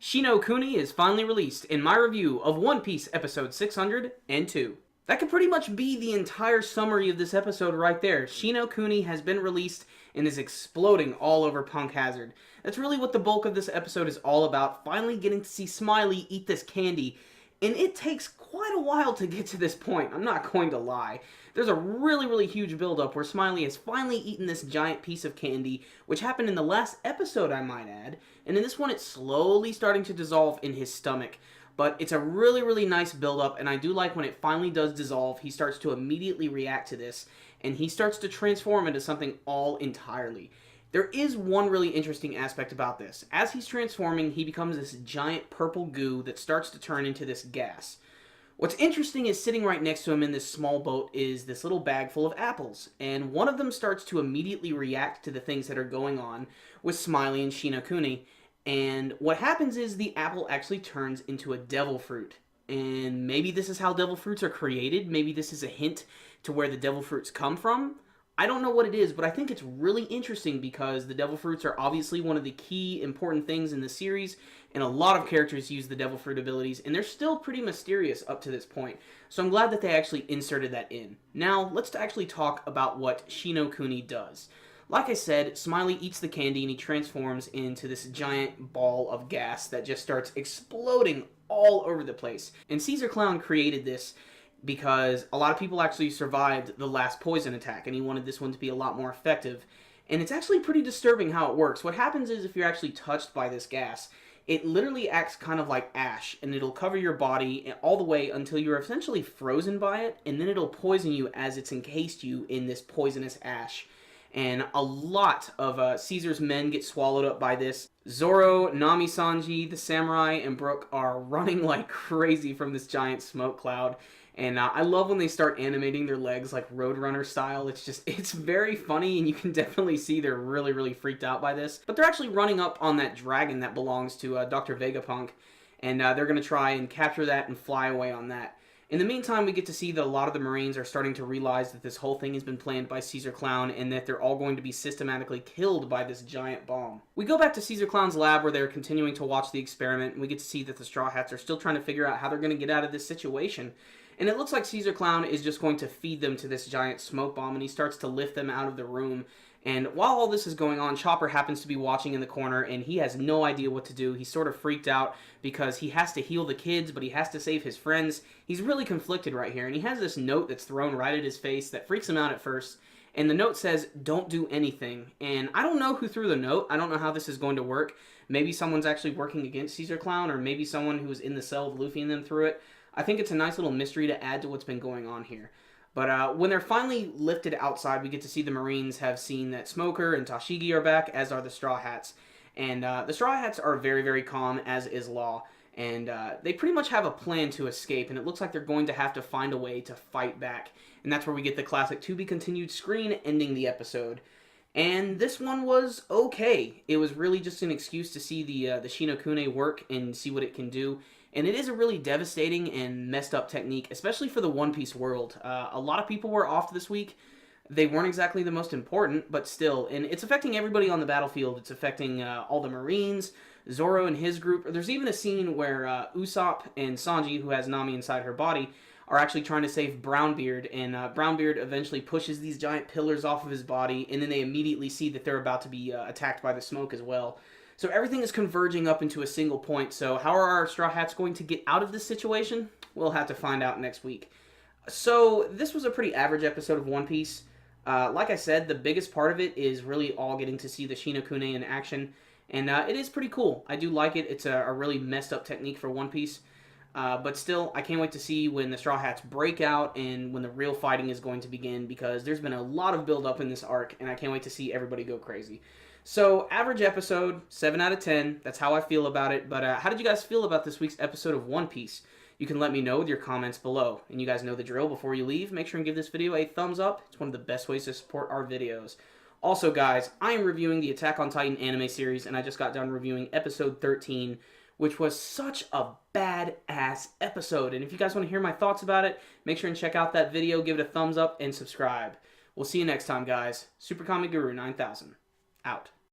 Shinokuni is finally released in my review of One Piece episode 602. That could pretty much be the entire summary of this episode right there. Shinokuni has been released and is exploding all over Punk Hazard. That's really what the bulk of this episode is all about, finally getting to see Smiley eat this candy. And it takes quite a while to get to this point, I'm not going to lie. There's a really huge build-up where Smiley has finally eaten this giant piece of candy, which happened in the last episode, I might add. And in this one, it's slowly starting to dissolve in his stomach. But it's a really nice build-up, and I do like when it finally does dissolve, he starts to immediately react to this, and he starts to transform into something all entirely. There is one really interesting aspect about this. As he's transforming, he becomes this giant purple goo that starts to turn into this gas. What's interesting is sitting right next to him in this small boat is this little bag full of apples, and one of them starts to immediately react to the things that are going on with Smiley and Shinokuni, and what happens is the apple actually turns into a devil fruit. And maybe this is how devil fruits are created, maybe this is a hint to where the devil fruits come from. I don't know what it is, but I think it's really interesting because the devil fruits are obviously one of the key important things in the series, and a lot of characters use the devil fruit abilities, and they're still pretty mysterious up to this point. So I'm glad that they actually inserted that in. Now, let's actually talk about what Shinokuni does. Like I said, Smiley eats the candy and he transforms into this giant ball of gas that just starts exploding all over the place. And Caesar Clown created this because a lot of people actually survived the last poison attack, and he wanted this one to be a lot more effective. And it's actually pretty disturbing how it works. What happens is if you're actually touched by this gas, it literally acts kind of like ash, and it'll cover your body all the way until you're essentially frozen by it, and then it'll poison you as it's encased you in this poisonous ash. And a lot of Caesar's men get swallowed up by this. Zoro, Nami Sanji, the samurai, and Brook are running like crazy from this giant smoke cloud. And I love when they start animating their legs like Roadrunner style. It's very funny, and you can definitely see they're really freaked out by this. But they're actually running up on that dragon that belongs to Dr. Vegapunk, and they're going to try and capture that and fly away on that. In the meantime, we get to see that a lot of the Marines are starting to realize that this whole thing has been planned by Caesar Clown and that they're all going to be systematically killed by this giant bomb. We go back to Caesar Clown's lab where they're continuing to watch the experiment, and we get to see that the Straw Hats are still trying to figure out how they're going to get out of this situation. And it looks like Caesar Clown is just going to feed them to this giant smoke bomb, and he starts to lift them out of the room. And while all this is going on, Chopper happens to be watching in the corner, and he has no idea what to do. He's sort of freaked out because he has to heal the kids, but he has to save his friends. He's really conflicted right here, and he has this note that's thrown right at his face that freaks him out at first. And the note says, "Don't do anything." And I don't know who threw the note. I don't know how this is going to work. Maybe someone's actually working against Caesar Clown, or maybe someone who was in the cell with Luffy and them threw it. I think it's a nice little mystery to add to what's been going on here. But when they're finally lifted outside, we get to see the Marines have seen that Smoker and Tashigi are back, as are the Straw Hats. And the Straw Hats are very calm, as is Law. And they pretty much have a plan to escape, and it looks like they're going to have to find a way to fight back. And that's where we get the classic to be continued screen ending the episode. And this one was okay. It was really just an excuse to see the Shinokuni work and see what it can do. And it is a really devastating and messed up technique, especially for the One Piece world. A lot of people were off this week. They weren't exactly the most important, but still. And it's affecting everybody on the battlefield. It's affecting all the Marines, Zoro and his group. There's even a scene where Usopp and Sanji, who has Nami inside her body, are actually trying to save Brownbeard. And Brownbeard eventually pushes these giant pillars off of his body, and then they immediately see that they're about to be attacked by the smoke as well. So everything is converging up into a single point. So how are our Straw Hats going to get out of this situation? We'll have to find out next week. So this was a pretty average episode of One Piece. Like I said, the biggest part of it is really all getting to see the Shinokuni in action. And it is pretty cool. I do like it. It's a really messed up technique for One Piece. But still, I can't wait to see when the Straw Hats break out and when the real fighting is going to begin, because there's been a lot of build up in this arc, and I can't wait to see everybody go crazy. So, average episode, 7 out of 10. That's how I feel about it. But how did you guys feel about this week's episode of One Piece? You can let me know with your comments below. And you guys know the drill. Before you leave, make sure and give this video a thumbs up. It's one of the best ways to support our videos. Also, guys, I am reviewing the Attack on Titan anime series, and I just got done reviewing episode 13, which was such a badass episode. And if you guys want to hear my thoughts about it, make sure and check out that video, give it a thumbs up, and subscribe. We'll see you next time, guys. Super Comic Guru 9000, out.